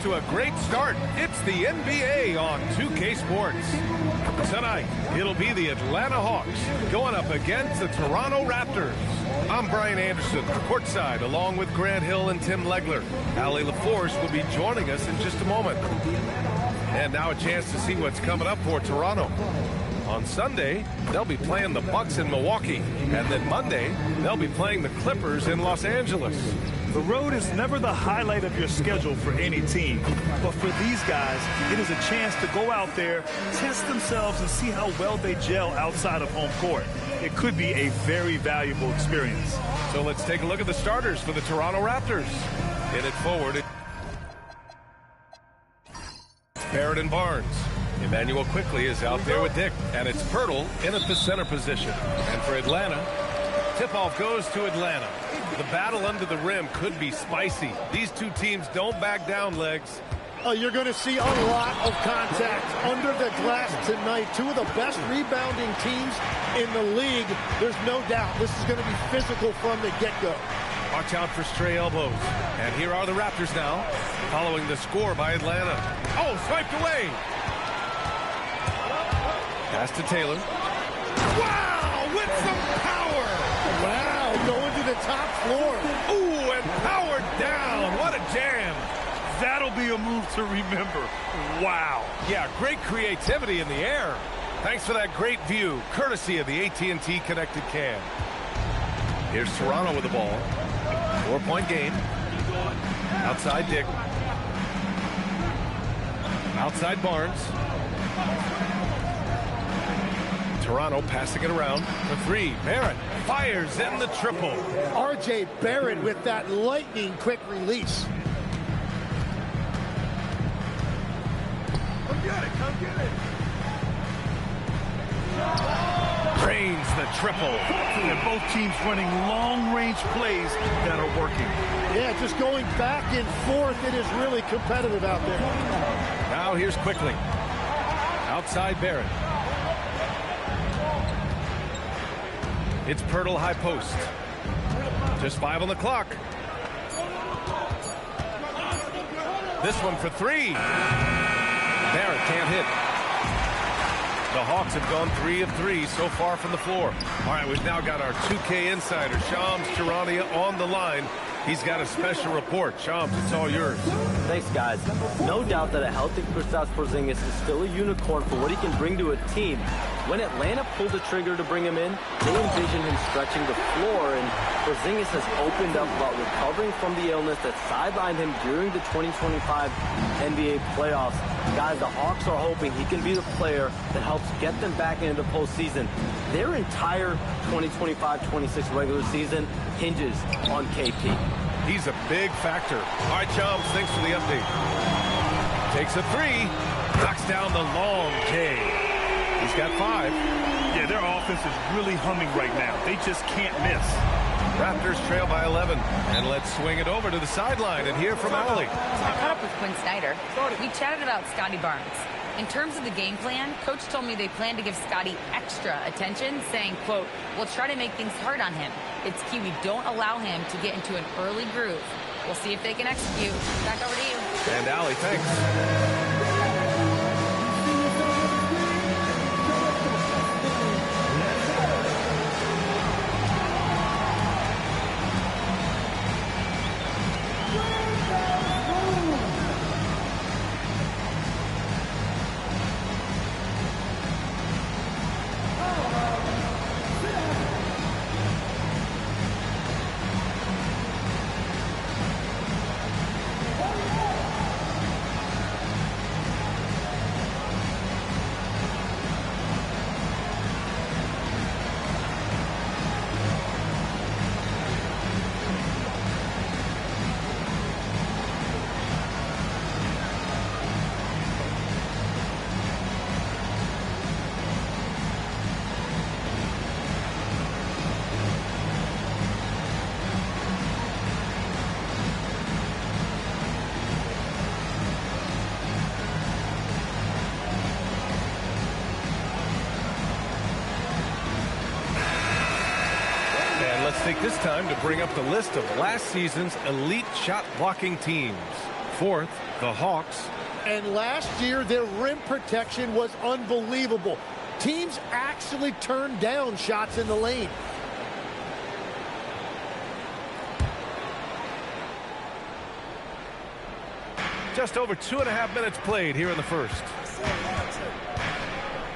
to a great start. It's the NBA on 2K Sports. Tonight, it'll be the Atlanta Hawks going up against the Toronto Raptors. I'm Brian Anderson, courtside, along with Grant Hill and Tim Legler. Allie LaForce will be joining us in just a moment. And now a chance to see what's coming up for Toronto. On Sunday, they'll be playing the Bucks in Milwaukee. And then Monday, they'll be playing the Clippers in Los Angeles. The road is never the highlight of your schedule for any team. But for these guys, it is a chance to go out there, test themselves, and see how well they gel outside of home court. It could be a very valuable experience. So let's take a look at the starters for the Toronto Raptors. In it forward, Barrett and Barnes. Emmanuel quickly is out there with Dick, and it's Pirtle in at the center position. And for Atlanta, tip-off goes to Atlanta. The battle under the rim could be spicy. These two teams don't back down, Legs. Oh, you're going to see a lot of contact under the glass tonight. Two of the best rebounding teams in the league. There's no doubt this is going to be physical from the get-go. Watch out for stray elbows. And here are the Raptors now, following the score by Atlanta. Oh, swiped away. Pass to Taylor. Wow, with some power. Wow, going to the top floor. Ooh, and powered down. What a jam. That'll be a move to remember. Wow. Yeah, great creativity in the air. Thanks for that great view, courtesy of the AT&T Connected Cam. Here's Toronto with the ball. 4-point game. Outside Dick. Outside Barnes. Toronto passing it around for three. Barrett fires in the triple. R.J. Barrett with that lightning quick release. Come get it, come get it. Drains the triple. And both teams running long-range plays that are working. Yeah, just going back and forth. It is really competitive out there. Now here's quickly. Outside Barrett. It's Pirtle high post. Just 5 on the clock. This one for three. Barrett can't hit. The Hawks have gone 3 of 3 so far from the floor. All right, we've now got our 2K insider, Shams Charania, on the line. He's got a special report. Shams, it's all yours. Thanks, guys. No doubt that a healthy Kristaps Porzingis is still a unicorn for what he can bring to a team. When Atlanta pulled the trigger to bring him in, they envisioned him stretching the floor, and Porzingis has opened up about recovering from the illness that sidelined him during the 2025 NBA playoffs. Guys, the Hawks are hoping he can be the player that helps get them back into the postseason. Their entire 2025-26 regular season hinges on KP. He's a big factor. All right, Shams, thanks for the update. Takes a three, knocks down the long J. He's got 5. Yeah, their offense is really humming right now. They just can't miss. Raptors trail by 11. And let's swing it over to the sideline and hear from Allie. I caught up with Quinn Snyder. We chatted about Scotty Barnes. In terms of the game plan, Coach told me they plan to give Scotty extra attention, saying, quote, we'll try to make things hard on him. It's key we don't allow him to get into an early groove. We'll see if they can execute. Back over to you. And Allie, thanks. Let's take this time to bring up the list of last season's elite shot blocking teams. fourth, the Hawks. And last year, their rim protection was unbelievable. Teams actually turned down shots in the lane. Just over 2.5 minutes played here in the first.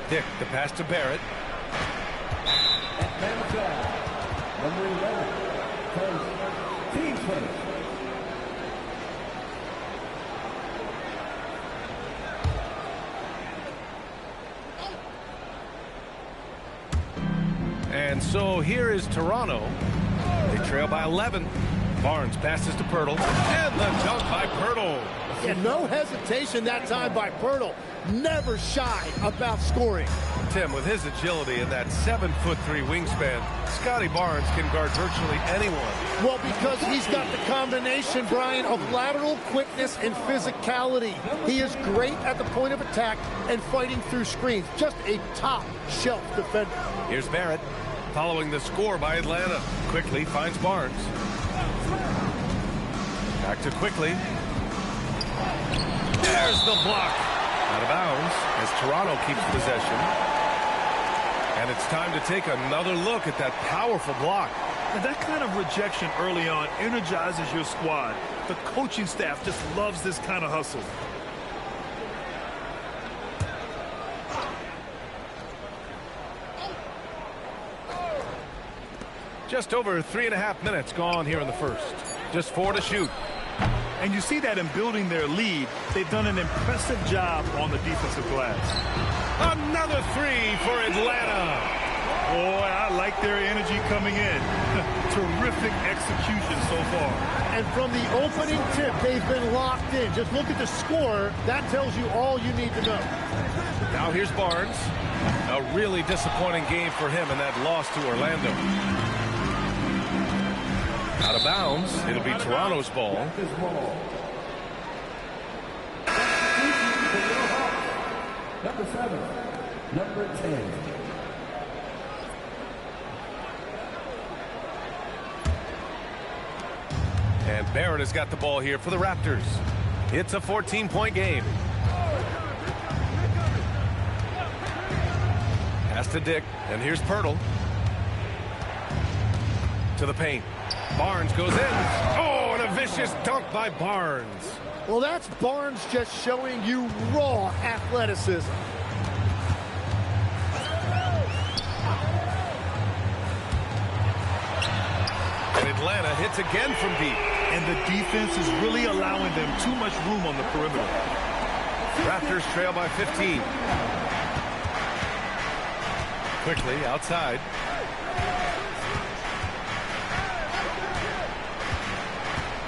Dick, the pass to Barrett. Number 11, team first. And so here is Toronto. They trail by 11. Barnes passes to Pirtle. And the dunk by Pirtle. Yeah, no hesitation that time by Pirtle. Never shy about scoring. Tim, with his agility and that 7'3" wingspan, Scotty Barnes can guard virtually anyone. Well, because he's got the combination, Brian, of lateral quickness and physicality. He is great at the point of attack and fighting through screens. Just a top-shelf defender. Here's Barrett, following the score by Atlanta. Quickly finds Barnes. Back to Quickly. There's the block. Out of bounds as Toronto keeps possession. And it's time to take another look at that powerful block. And that kind of rejection early on energizes your squad. The coaching staff just loves this kind of hustle. Just over 3.5 minutes gone here in the first. Just 4 to shoot. And you see that in building their lead, they've done an impressive job on the defensive glass. Another three for Atlanta. Boy, I like their energy coming in. Terrific execution so far. And from the opening tip, they've been locked in. Just look at the score. That tells you all you need to know. Now here's Barnes. A really disappointing game for him in that loss to Orlando. Out of bounds. It'll be Toronto's ball. Number 7, number 10. And Barrett has got the ball here for the Raptors. It's a 14-point game. Pass to Dick, and here's Pirtle. To the paint. Barnes goes in. Oh, and a vicious dunk by Barnes. Well, that's Barnes just showing you raw athleticism. And Atlanta hits again from deep. And the defense is really allowing them too much room on the perimeter. Raptors trail by 15. Quickly outside.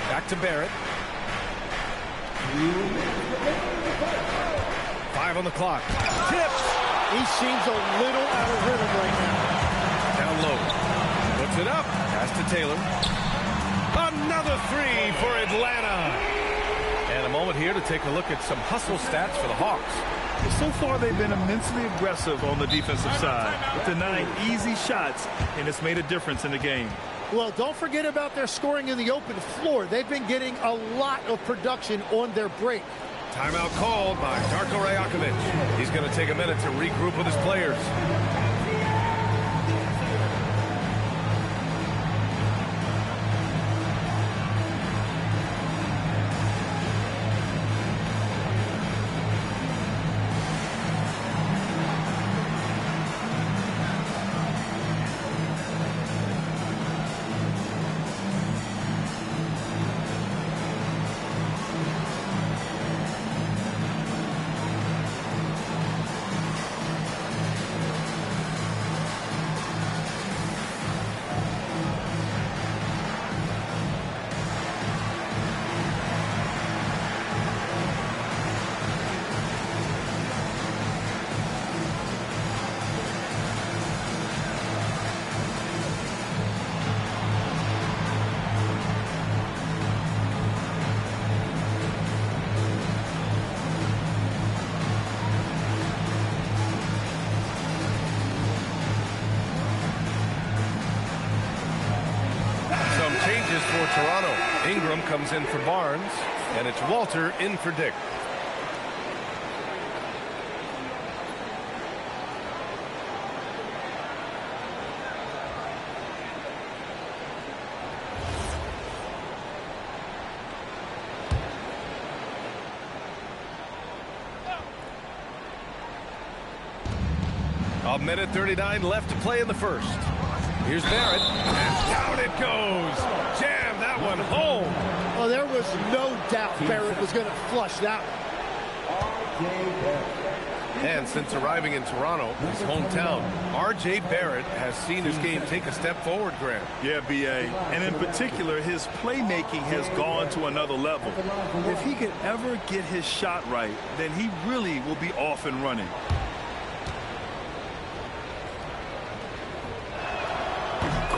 Back to Barrett. 5 on the clock. Tipped. He seems a little out of rhythm right now. Down low. Puts it up. Pass to Taylor. Another three for Atlanta. And a moment here to take a look at some hustle stats for the Hawks. So far, they've been immensely aggressive on the defensive side, denying easy shots, and it's made a difference in the game. Well, don't forget about their scoring in the open floor. They've been getting a lot of production on their break. Timeout called by Darko Rajakovic. He's going to take a minute to regroup with his players. For Toronto, Ingram comes in for Barnes. And it's Walter in for Dick. A minute 39 left to play in the first. Here's Barrett, and down it goes. Jam that one home. Oh, there was no doubt Barrett was going to flush that one. And since arriving in Toronto, his hometown, R.J. Barrett has seen his game take a step forward, Grant. Yeah, B.A. And in particular, his playmaking has gone to another level. If he could ever get his shot right, then he really will be off and running.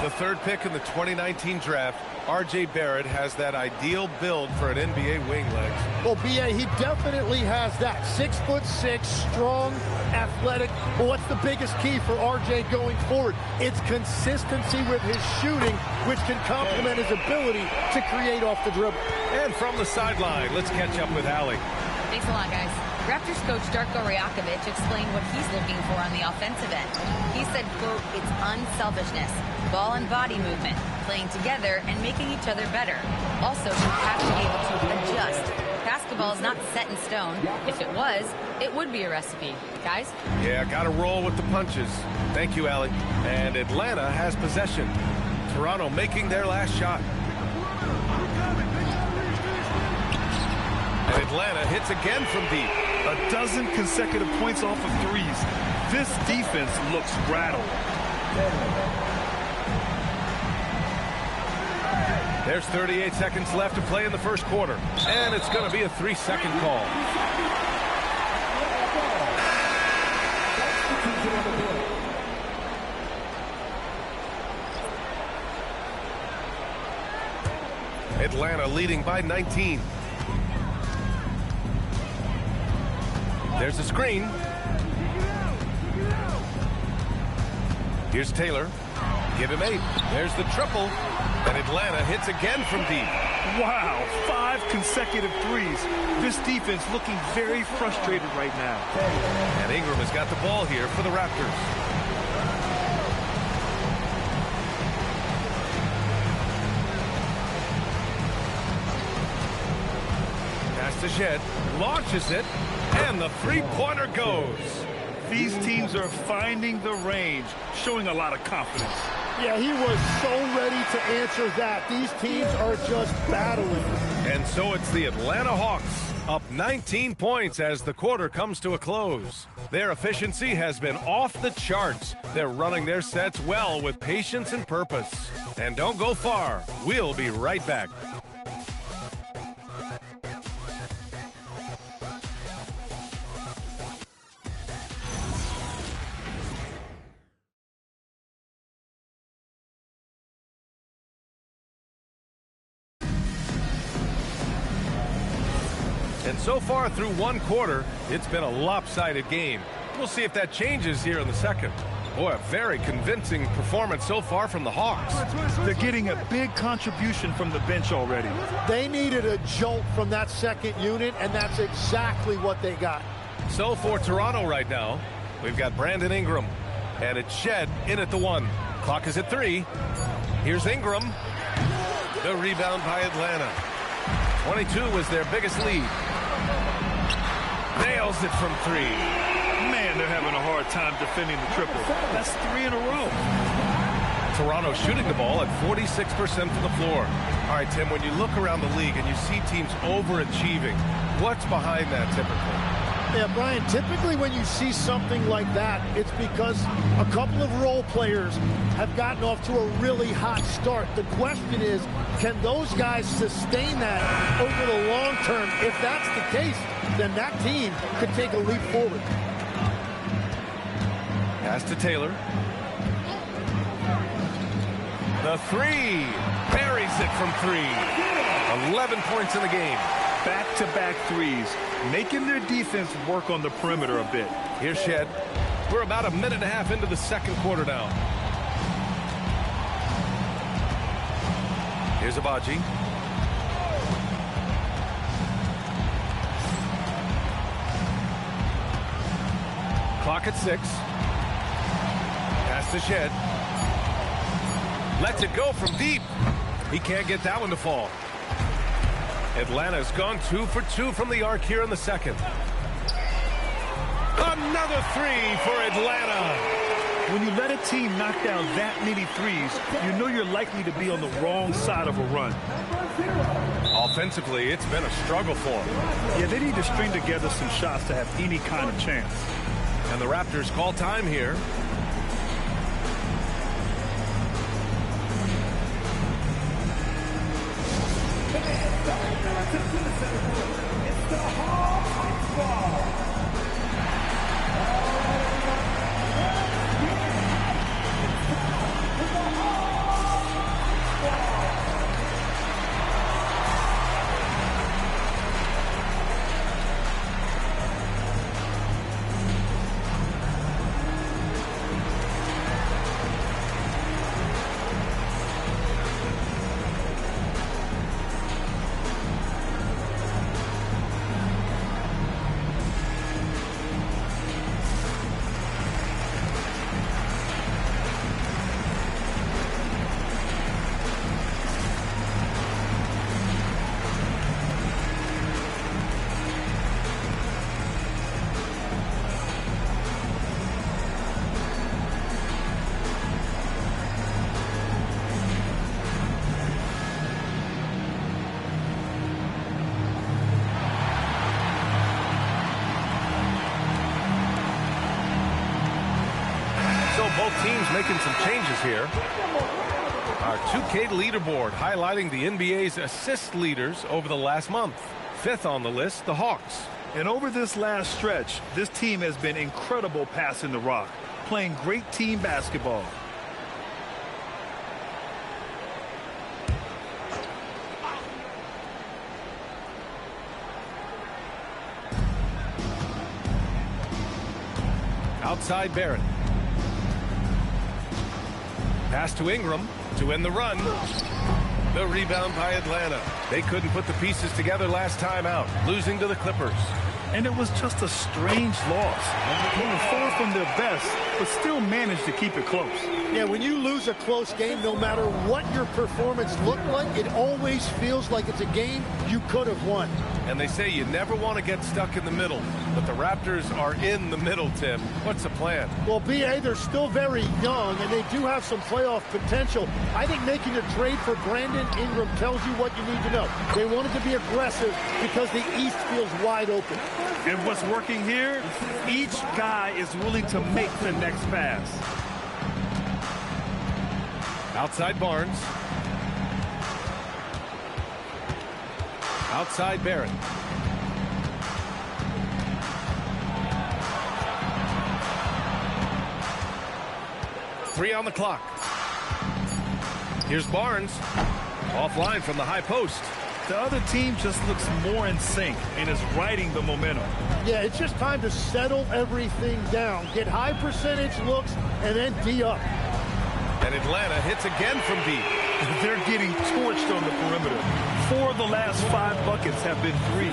The third pick in the 2019 draft, R.J. Barrett has that ideal build for an NBA wing, Legs. Well, B.A., he definitely has that. 6'6", strong, athletic. But what's the biggest key for R.J. going forward? It's consistency with his shooting, which can complement his ability to create off the dribble. And from the sideline, let's catch up with Allie. Thanks a lot, guys. Raptors coach Darko Rajakovic explained what he's looking for on the offensive end. He said, quote, it's unselfishness, ball and body movement, playing together and making each other better. Also, you have to be able to adjust. Basketball is not set in stone. If it was, it would be a recipe. Guys? Yeah, got to roll with the punches. Thank you, Allie. And Atlanta has possession. Toronto making their last shot. And Atlanta hits again from deep. A dozen consecutive points off of threes. This defense looks rattled. There's 38 seconds left to play in the first quarter. And it's going to be a 3-second call. Atlanta leading by 19. There's a screen. Here's Taylor. Give him 8. There's the triple. And Atlanta hits again from deep. Wow, 5 consecutive threes. This defense looking very frustrated right now. And Ingram has got the ball here for the Raptors. Pass to Shed. Launches it. And the three-pointer goes. These teams are finding the range, showing a lot of confidence. Yeah, he was so ready to answer that. These teams are just battling. And so it's the Atlanta Hawks up 19 points as the quarter comes to a close. Their efficiency has been off the charts. They're running their sets well with patience and purpose. And don't go far. We'll be right back. And so far through one quarter, it's been a lopsided game. We'll see if that changes here in the second. Boy, a very convincing performance so far from the Hawks. They're getting a big contribution from the bench already. They needed a jolt from that second unit, and that's exactly what they got. So for Toronto right now, we've got Brandon Ingram. And it's Shed in at the 1. Clock is at 3. Here's Ingram. The rebound by Atlanta. 22 was their biggest lead. Nails it from 3. Man, they're having a hard time defending the triple. That's 3 in a row. Toronto shooting the ball at 46% from the floor. All right, Tim, when you look around the league and you see teams overachieving, what's behind that typically? Yeah, Brian, typically when you see something like that, it's because a couple of role players have gotten off to a really hot start. The question is, can those guys sustain that over the long term? If that's the case, then that team could take a leap forward. Pass to Taylor. The 3. Buries it from 3. 11 points in the game. Back-to-back threes, making their defense work on the perimeter a bit. Here's Shed. We're about a minute and a half into the second quarter now. Here's Abaji. Clock at 6. Pass to Shed. Lets it go from deep. He can't get that one to fall. Atlanta's gone 2 for 2 from the arc here in the second. Another 3 for Atlanta. When you let a team knock down that many threes, you know you're likely to be on the wrong side of a run. Offensively, it's been a struggle for them. Yeah, they need to string together some shots to have any kind of chance. And the Raptors call time here. It's the Hawks ball. Both teams making some changes here. Our 2K leaderboard highlighting the NBA's assist leaders over the last month. 5th on the list, the Hawks. And over this last stretch, this team has been incredible passing the rock, playing great team basketball. Outside Barrett. Pass to Ingram to end the run. The rebound by Atlanta. They couldn't put the pieces together last time out, losing to the Clippers. And it was just a strange loss. They were far from their best, but still managed to keep it close. Yeah, when you lose a close game, no matter what your performance looked like, it always feels like it's a game you could have won. And they say you never want to get stuck in the middle, but the Raptors are in the middle, Tim. What's the plan? Well, B.A., they're still very young, and they do have some playoff potential. I think making a trade for Brandon Ingram tells you what you need to know. They wanted to be aggressive because the East feels wide open. And what's working here, each guy is willing to make the next pass. Outside Barnes. Outside Barrett. Three on the clock. Here's Barnes. Offline from the high post. The other team just looks more in sync and is riding the momentum. Yeah, it's just time to settle everything down. Get high percentage looks and then D up. And Atlanta hits again from deep. They're getting torched on the perimeter. 4 of the last 5 buckets have been threes.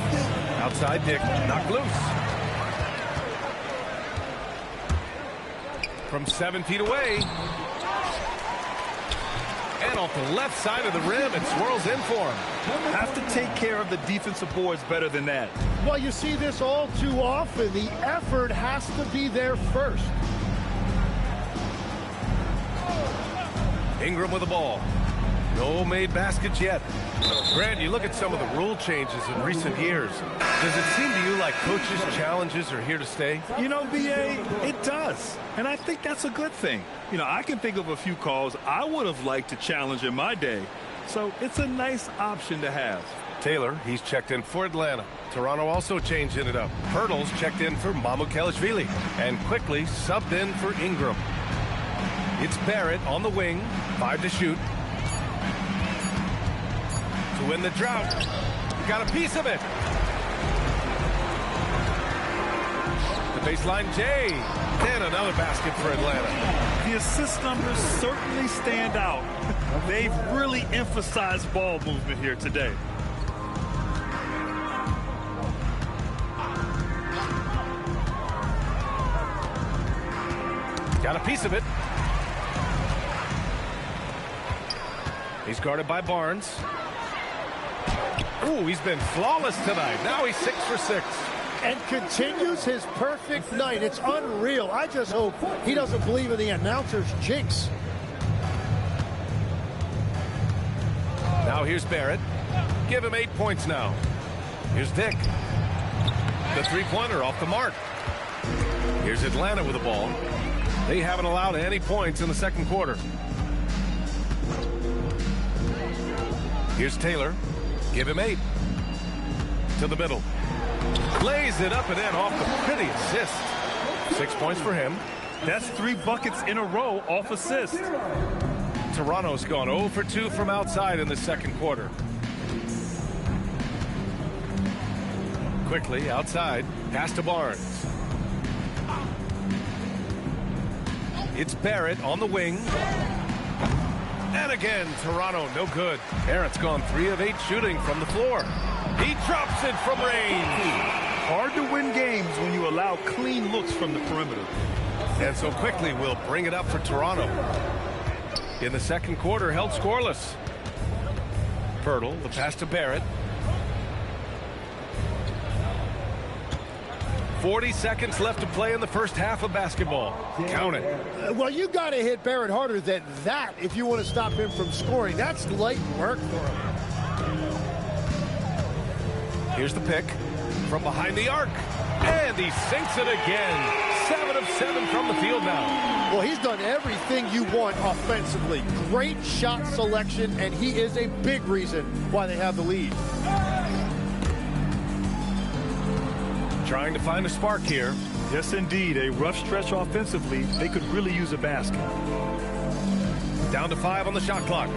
Outside Dick, knocked loose. From 7 feet away. And off the left side of the rim, it swirls in for him. Have to take care of the defensive boards better than that. Well, you see this all too often. The effort has to be there first. Ingram with the ball. No made baskets yet. Grant, you look at some of the rule changes in recent years. Does it seem to you like coaches' challenges are here to stay? You know, B.A., it does. And I think that's a good thing. You know, I can think of a few calls I would have liked to challenge in my day. So it's a nice option to have. Taylor, he's checked in for Atlanta. Toronto also changing it up. Hurdles checked in for Mamukelashvili. And quickly subbed in for Ingram. It's Barrett on the wing. 5 to shoot. To win the drought. He got a piece of it. The baseline J. And another basket for Atlanta. The assist numbers certainly stand out. They've really emphasized ball movement here today. Got a piece of it. He's guarded by Barnes. Ooh, he's been flawless tonight. Now he's 6 for 6. And continues his perfect night. It's unreal. I just hope he doesn't believe in the announcer's jinx. Now here's Barrett. Give him 8 points now. Here's Dick. The three-pointer off the mark. Here's Atlanta with the ball. They haven't allowed any points in the second quarter. Here's Taylor. Give him 8. To the middle. Lays it up and in off the pretty assist. 6 points for him. That's 3 buckets in a row off assist. Toronto's gone 0 for 2 from outside in the second quarter. Quickly outside. Pass to Barnes. It's Barrett on the wing. And again, Toronto, no good. Barrett's gone 3 of 8 shooting from the floor. He drops it from range. Hard to win games when you allow clean looks from the perimeter. And so quickly we'll bring it up for Toronto. In the second quarter, held scoreless. Pirtle, the pass to Barrett. 40 seconds left to play in the first half of basketball. Count it. Well, you got to hit Barrett harder than that if you want to stop him from scoring. That's light work for him. Here's the pick from behind the arc. And he sinks it again. 7 of 7 from the field now. Well, he's done everything you want offensively. Great shot selection, and he is a big reason why they have the lead. Trying to find a spark here. Yes, indeed. A rough stretch offensively. They could really use a basket. Down to 5 on the shot clock.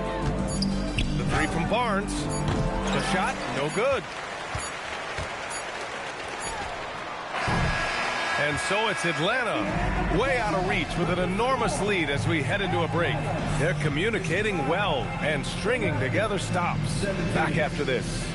The 3 from Barnes. The shot, no good. And so it's Atlanta way out of reach with an enormous lead as we head into a break. They're communicating well and stringing together stops. Back after this.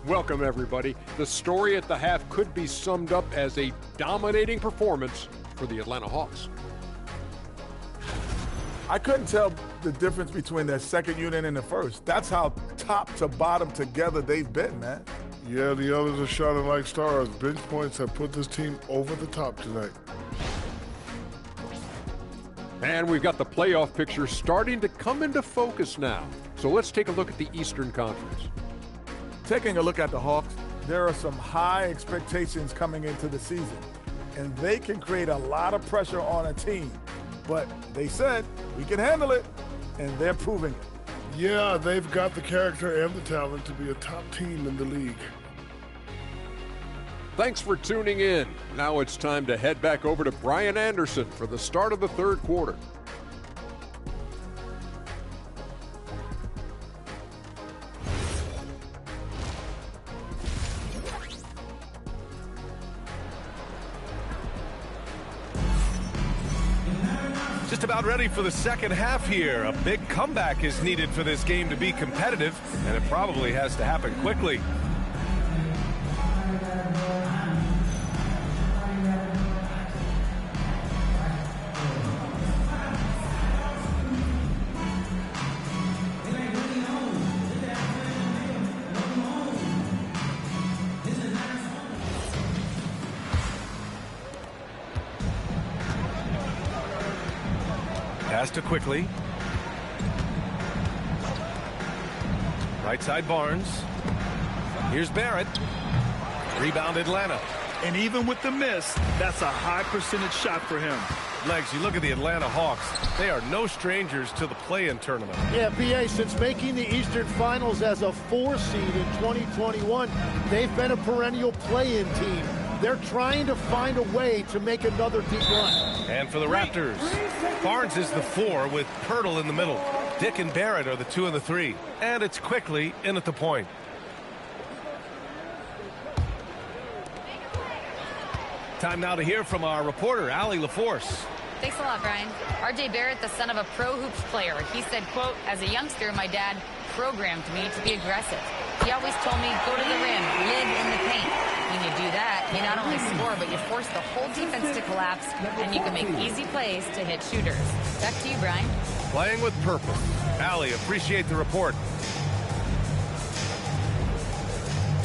Welcome, everybody. The story at the half could be summed up as a dominating performance for the Atlanta Hawks. I couldn't tell the difference between their second unit and the first. That's how top to bottom together they've been, man. Yeah, the others are shining like stars. Bench points have put this team over the top tonight. And we've got the playoff picture starting to come into focus now. So let's take a look at the Eastern Conference. Taking a look at the Hawks, there are some high expectations coming into the season, and they can create a lot of pressure on a team. But they said, we can handle it, and they're proving it. Yeah, they've got the character and the talent to be a top team in the league. Thanks for tuning in. Now it's time to head back over to Brian Anderson for the start of the third quarter. Just about ready for the second half here. A big comeback is needed for this game to be competitive, and it probably has to happen quickly. Pass to Quickly. Right side Barnes. Here's Barrett. Rebound Atlanta. And even with the miss, that's a high percentage shot for him. Legs, you look at the Atlanta Hawks. They are no strangers to the play-in tournament. Yeah, BA, since making the Eastern Finals as a 4 seed in 2021, they've been a perennial play-in team. They're trying to find a way to make another deep run. And for the Raptors, Barnes is the 4 with Pirtle in the middle. Dick and Barrett are the 2 and the 3. And it's quickly in at the point. Time now to hear from our reporter, Allie LaForce. Thanks a lot, Brian. R.J. Barrett, the son of a pro hoops player. He said, quote, as a youngster, my dad programmed me to be aggressive. He always told me, go to the rim, live in the paint. When you do that, you not only score, but you force the whole defense to collapse, and you can make easy plays to hit shooters. Back to you, Brian. Playing with purpose. Allie, appreciate the report.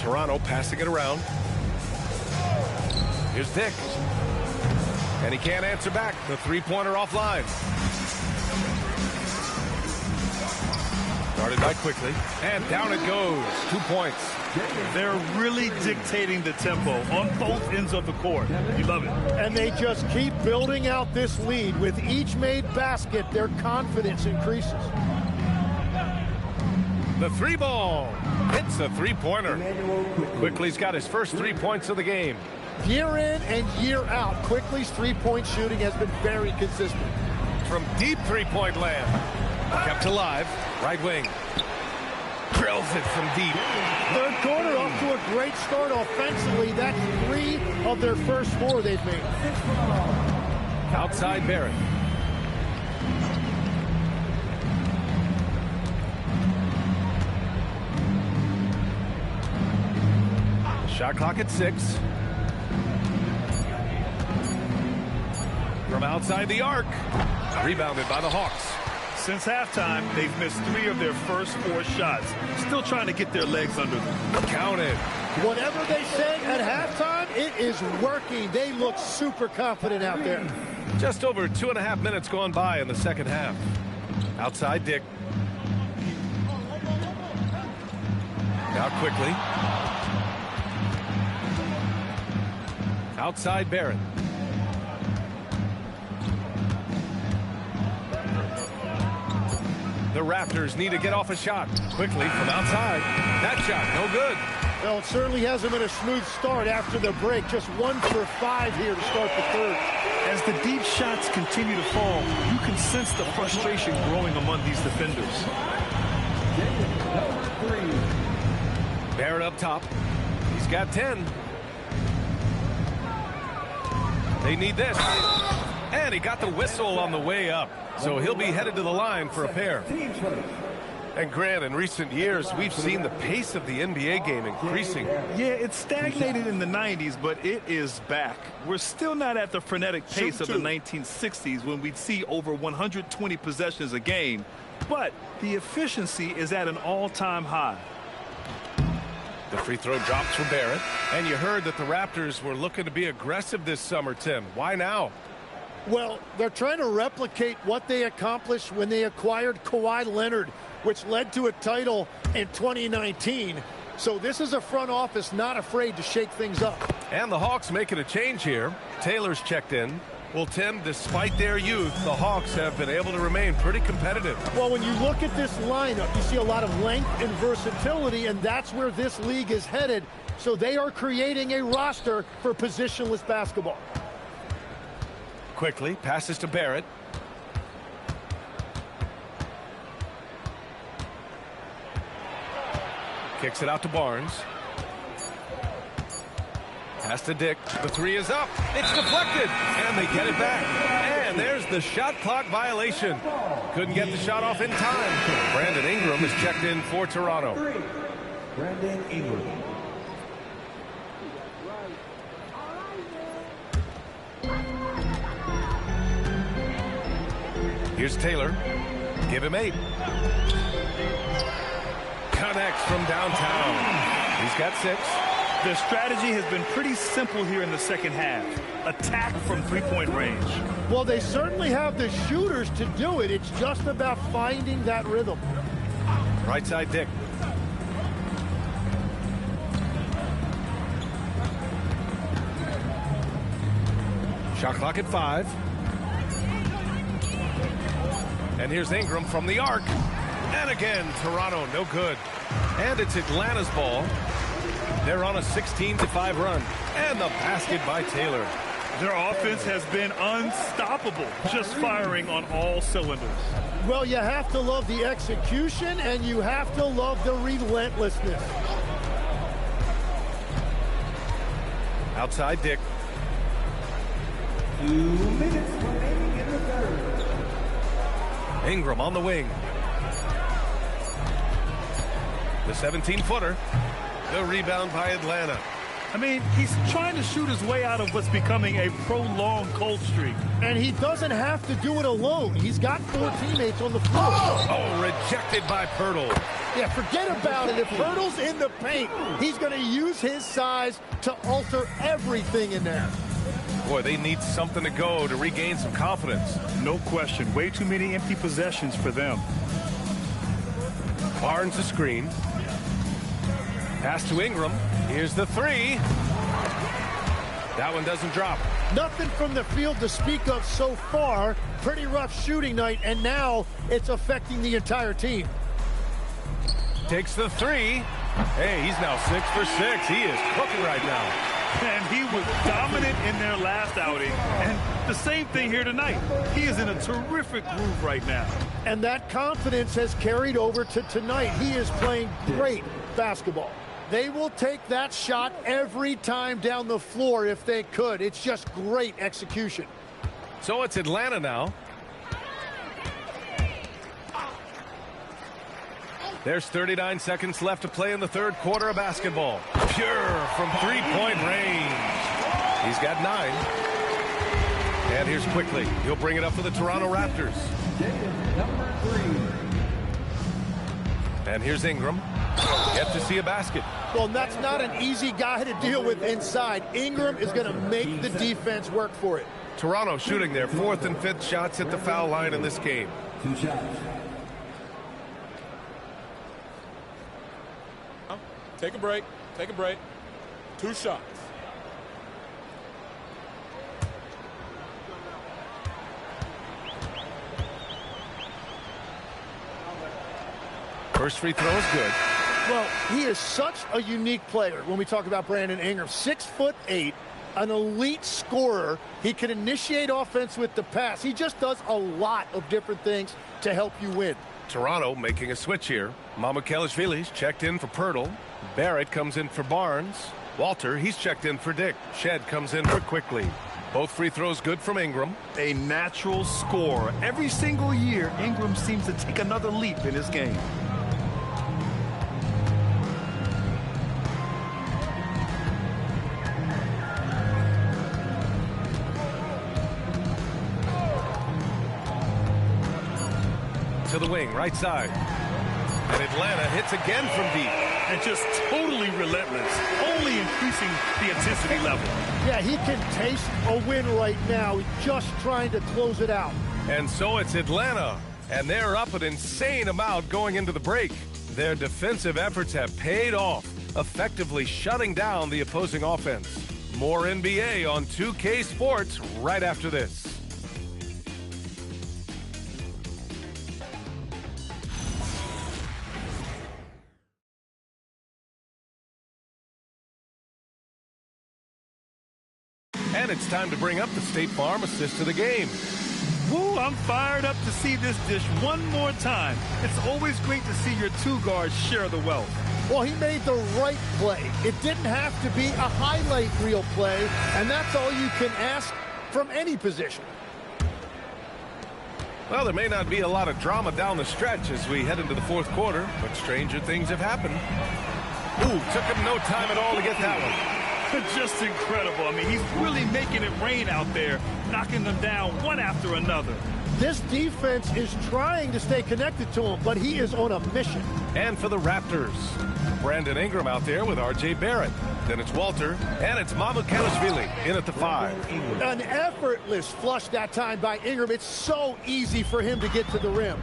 Toronto passing it around. Here's Dick. And he can't answer back. The three-pointer offline. Started by quickly. And down it goes. 2 points. They're really dictating the tempo on both ends of the court. You love it. And they just keep building out this lead. With each made basket, their confidence increases. The 3-ball. Hits a three-pointer. Quickly's got his first 3 points of the game. Year in and year out, Quickly's three-point shooting has been very consistent. From deep three-point land. Kept alive. Right wing. Drills it from deep. Third quarter off to a great start offensively. That's 3 of their first 4 they've made. Outside Barrett. Shot clock at 6. From outside the arc. Rebounded by the Hawks. Since halftime, they've missed 3 of their first 4 shots. Still trying to get their legs under them. Counted. Whatever they said at halftime, it is working. They look super confident out there. Just over 2.5 minutes gone by in the second half. Outside Dick. Now quickly. Outside Barrett. The Raptors need to get off a shot quickly from outside. That shot, no good. Well, it certainly hasn't been a smooth start after the break. Just 1 for 5 here to start the third. As the deep shots continue to fall, you can sense the frustration growing among these defenders. Barrett up top. He's got 10. They need this. And he got the whistle on the way up. So he'll be headed to the line for a pair. And Grant, in recent years, we've seen the pace of the NBA game increasing. Yeah, it stagnated in the 90s, but it is back. We're still not at the frenetic pace of the 1960s when we'd see over 120 possessions a game. But the efficiency is at an all-time high. The free throw drops for Barrett. And you heard that the Raptors were looking to be aggressive this summer, Tim. Why now? Well, they're trying to replicate what they accomplished when they acquired Kawhi Leonard, which led to a title in 2019. So this is a front office not afraid to shake things up. And the Hawks making a change here. Taylor's checked in. Well, Tim, despite their youth, the Hawks have been able to remain pretty competitive. Well, when you look at this lineup, you see a lot of length and versatility, and that's where this league is headed. So they are creating a roster for positionless basketball. Quickly, passes to Barrett. Kicks it out to Barnes. Pass to Dick. The 3 is up. It's deflected. And they get it back. And there's the shot clock violation. Couldn't get the shot off in time. Brandon Ingram is checked in for Toronto. Brandon Ingram. Here's Taylor. Give him 8. Connects from downtown. He's got 6. Their strategy has been pretty simple here in the second half. Attack from three-point range. Well, they certainly have the shooters to do it. It's just about finding that rhythm. Right side Dick. Shot clock at 5. And here's Ingram from the arc. And again, Toronto, no good. And it's Atlanta's ball. They're on a 16-5 run. And the basket by Taylor. Their offense has been unstoppable, just firing on all cylinders. Well, you have to love the execution, and you have to love the relentlessness. Outside Dick. 2 minutes remaining in the third. Ingram on the wing. The 17-footer. The rebound by Atlanta. I mean, he's trying to shoot his way out of what's becoming a prolonged cold streak. And he doesn't have to do it alone. He's got 4 teammates on the floor. Oh, rejected by Pirtle. Yeah, forget about it. If Pirtle's in the paint, he's going to use his size to alter everything in there. Boy, they need something to go to regain some confidence. No question. Way too many empty possessions for them. Barnes the screen. Pass to Ingram. Here's the 3. That one doesn't drop. Nothing from the field to speak of so far. Pretty rough shooting night, and now it's affecting the entire team. Takes the 3. Hey, he's now 6 for 6. He is cooking right now. And he was dominant in their last outing. And the same thing here tonight. He is in a terrific groove right now. And that confidence has carried over to tonight. He is playing great basketball. They will take that shot every time down the floor if they could. It's just great execution. So it's Atlanta now. There's 39 seconds left to play in the third quarter of basketball. Pure from three-point range. He's got 9. And here's Quickly. He'll bring it up for the Toronto Raptors. Number 3. And here's Ingram. Yet to see a basket. Well, that's not an easy guy to deal with inside. Ingram is going to make the defense work for it. Toronto shooting their 4th and 5th shots at the foul line in this game. 2 shots. Take a break. Take a break. 2 shots. First free throw is good. Well, he is such a unique player when we talk about Brandon Ingram. 6'8", an elite scorer. He can initiate offense with the pass. He just does a lot of different things to help you win. Toronto making a switch here. Mamukelashvili's checked in for Pirtle. Barrett comes in for Barnes. Walter, he's checked in for Dick. Shed comes in for Quickly. Both free throws good from Ingram. A natural scorer. Every single year, Ingram seems to take another leap in his game. To the wing, right side. And Atlanta hits again from deep. And just totally relentless, only increasing the intensity level. Yeah, he can taste a win right now, just trying to close it out. And so it's Atlanta, and they're up an insane amount going into the break. Their defensive efforts have paid off, effectively shutting down the opposing offense. More NBA on 2K Sports right after this. And it's time to bring up the State Farm assist to the game. Woo, I'm fired up to see this dish one more time. It's always great to see your 2 guards share the wealth. Well, he made the right play. It didn't have to be a highlight reel play, and that's all you can ask from any position. Well, there may not be a lot of drama down the stretch as we head into the fourth quarter, but stranger things have happened. Ooh, took him no time at all to get that one. Just incredible. I mean, he's really making it rain out there, knocking them down one after another. This defense is trying to stay connected to him, but he is on a mission. And for the Raptors, Brandon Ingram out there with R.J. Barrett. Then it's Walter, and it's Mamukelashvili in at the 5. An effortless flush that time by Ingram. It's so easy for him to get to the rim.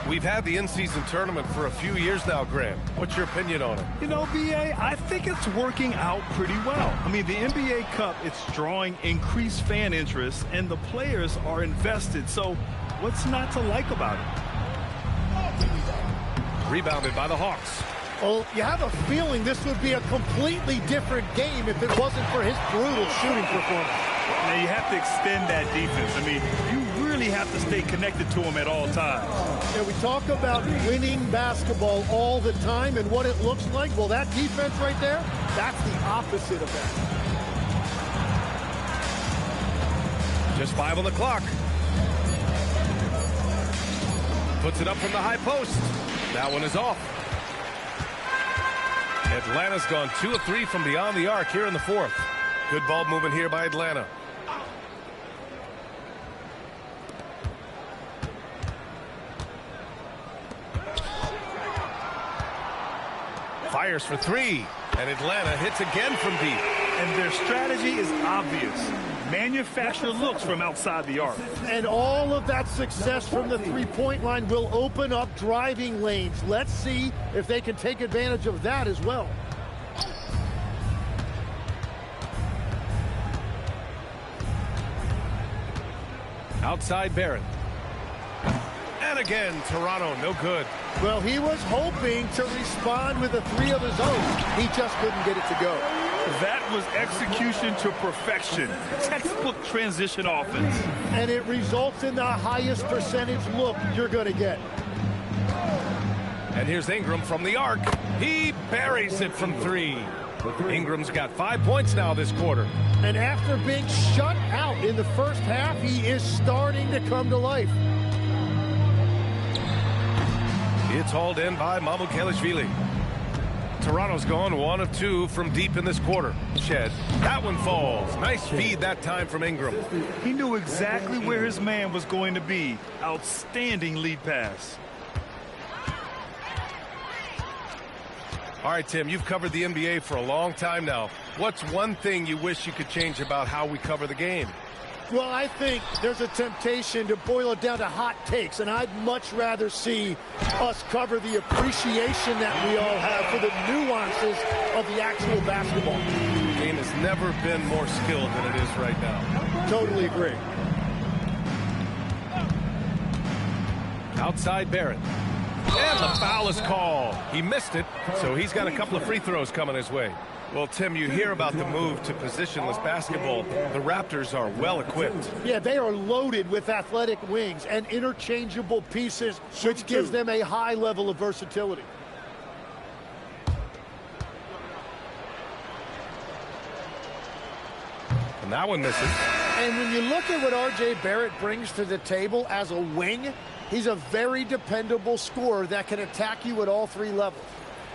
We've had the in-season tournament for a few years now, Grant. What's your opinion on it? You know, B.A., I think it's working out pretty well. I mean, the NBA Cup, it's drawing increased fan interest, and the players are invested. So what's not to like about it? Rebounded by the Hawks. Well, you have a feeling this would be a completely different game if it wasn't for his brutal shooting performance. Now, you have to extend that defense. I mean, you really have to stay connected to him at all times. Yeah, we talk about winning basketball all the time and what it looks like. Well, that defense right there, that's the opposite of that. Just 5 on the clock. Puts it up from the high post. That one is off. Atlanta's gone 2 of 3 from beyond the arc here in the fourth. Good ball movement here by Atlanta. Fires for 3, and Atlanta hits again from deep. And their strategy is obvious. Manufacture looks from outside the arc. And all of that success from the three-point line will open up driving lanes. Let's see if they can take advantage of that as well. Outside Barrett. And again, Toronto, no good. Well, he was hoping to respond with a 3 of his own. He just couldn't get it to go. That was execution to perfection. Textbook transition offense. And it results in the highest percentage look you're going to get. And here's Ingram from the arc. He buries it from 3. Ingram's got 5 points now this quarter. And after being shut out in the first half, he is starting to come to life. It's hauled in by Mamukelashvili. Toronto's gone 1 of 2 from deep in this quarter. Shed. That one falls. Nice feed that time from Ingram. He knew exactly where his man was going to be. Outstanding lead pass. All right, Tim, you've covered the NBA for a long time now. What's one thing you wish you could change about how we cover the game? Well, I think there's a temptation to boil it down to hot takes, and I'd much rather see us cover the appreciation that we all have for the nuances of the actual basketball. The game has never been more skilled than it is right now. Totally agree. Outside Barrett. And the foul is called. He missed it, so he's got a couple of free throws coming his way. Well, Tim, you hear about the move to positionless basketball. The Raptors are well equipped. Yeah, they are loaded with athletic wings and interchangeable pieces, which gives them a high level of versatility. And that one misses. And when you look at what R.J. Barrett brings to the table as a wing, he's a very dependable scorer that can attack you at all 3 levels.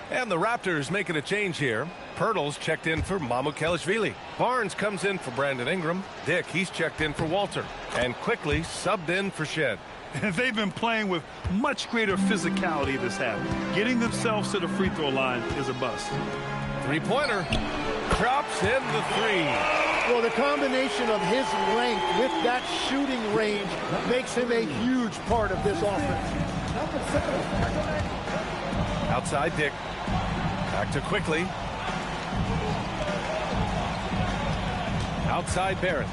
And the Raptors making a change here. Pirtle's checked in for Mamukelashvili. Barnes comes in for Brandon Ingram. Dick, he's checked in for Walter. And quickly subbed in for Shed. They've been playing with much greater physicality this half. Getting themselves to the free throw line is a bust. 3-pointer. Drops in the 3. Well, the combination of his length with that shooting range makes him a huge part of this offense. Outside Dick. Back to Quickly. Outside Barrett.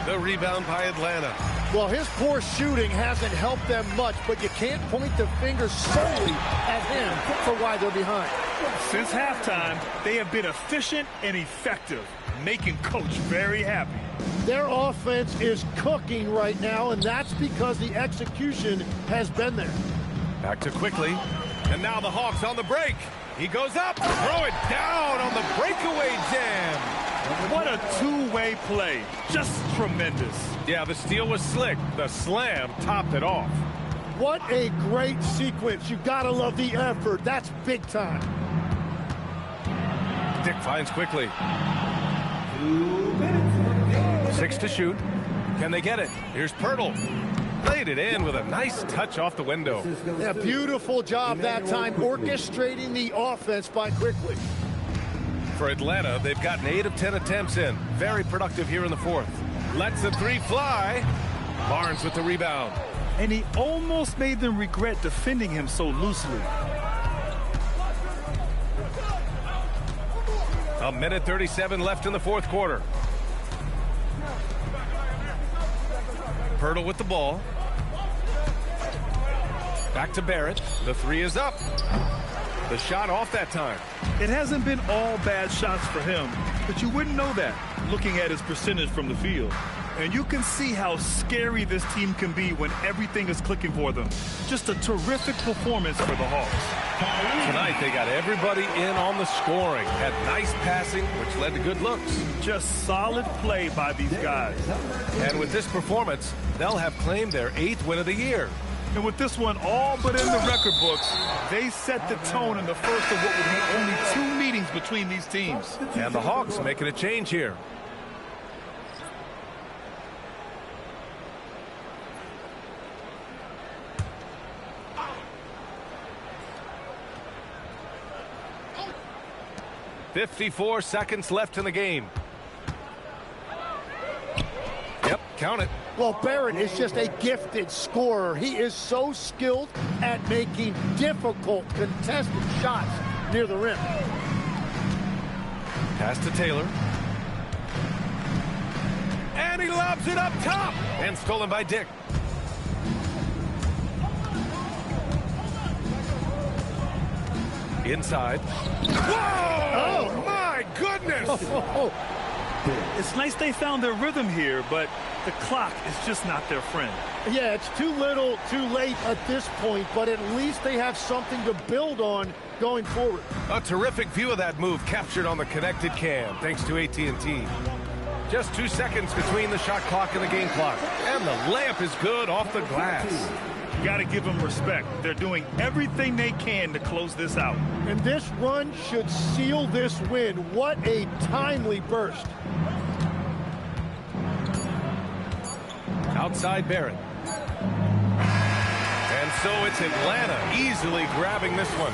The rebound by Atlanta. Well, his poor shooting hasn't helped them much, but you can't point the finger solely at him for why they're behind. Since halftime, they have been efficient and effective, making Coach very happy. Their offense is cooking right now, and that's because the execution has been there. Back to Quickly. And now the Hawks on the break. He goes up, throw it down on the breakaway jam. What a two-way play. Just tremendous. Yeah, the steal was slick. The slam topped it off. What a great sequence. You gotta love the effort. That's big time. Dick finds Quickly. 6 to shoot. Can they get it? Here's Pirtle. Laid it in with a nice touch off the window. Yeah, beautiful job that time orchestrating the offense by Quickly. For Atlanta, they've gotten 8 of 10 attempts in. Very productive here in the fourth. Lets the 3 fly. Barnes with the rebound. And he almost made them regret defending him so loosely. A minute 37 left in the fourth quarter. Pirtle with the ball. Back to Barrett. The three is up. The shot off that time. It hasn't been all bad shots for him, but you wouldn't know that looking at his percentage from the field. And you can see how scary this team can be when everything is clicking for them. Just a terrific performance for the Hawks. Tonight, they got everybody in on the scoring. Had nice passing, which led to good looks. Just solid play by these guys. And with this performance, they'll have claimed their 8th win of the year. And with this one all but in the record books, they set the tone in the first of what would be only 2 meetings between these teams. And the Hawks making a change here. "54 seconds left in the game." Yep, count it. Well, Barrett is just a gifted scorer. He is so skilled at making difficult contested shots near the rim. Pass to Taylor. And he lobs it up top. And stolen by Dick. Inside. Whoa! Oh, my goodness! It's nice they found their rhythm here, but the clock is just not their friend. Yeah, it's too little, too late at this point, but at least they have something to build on going forward. A terrific view of that move captured on the connected cam, thanks to AT&T. Just 2 seconds between the shot clock and the game clock. And the layup is good off the glass. You got to give them respect. They're doing everything they can to close this out. And this run should seal this win. What a timely burst. Outside Barrett. And so it's Atlanta easily grabbing this one.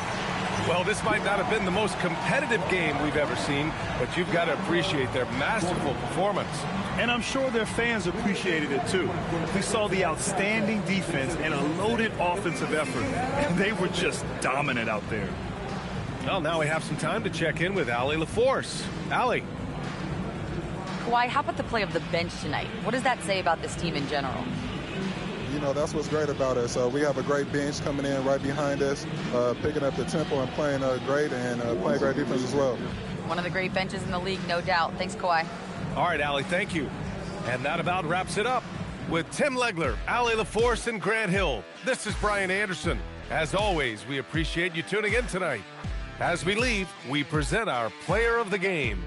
Well, this might not have been the most competitive game we've ever seen, but you've got to appreciate their masterful performance. And I'm sure their fans appreciated it too. We saw the outstanding defense and a loaded offensive effort, and they were just dominant out there. Well, now we have some time to check in with Allie LaForce. Allie. Kawhi, how about the play of the bench tonight? What does that say about this team in general? You know, that's what's great about us. We have a great bench coming in right behind us, picking up the tempo and playing great and playing great defense as well. One of the great benches in the league, no doubt. Thanks, Kawhi. All right, Allie, thank you. And that about wraps it up. With Tim Legler, Allie LaForce, and Grant Hill, this is Brian Anderson. As always, we appreciate you tuning in tonight. As we leave, we present our player of the game.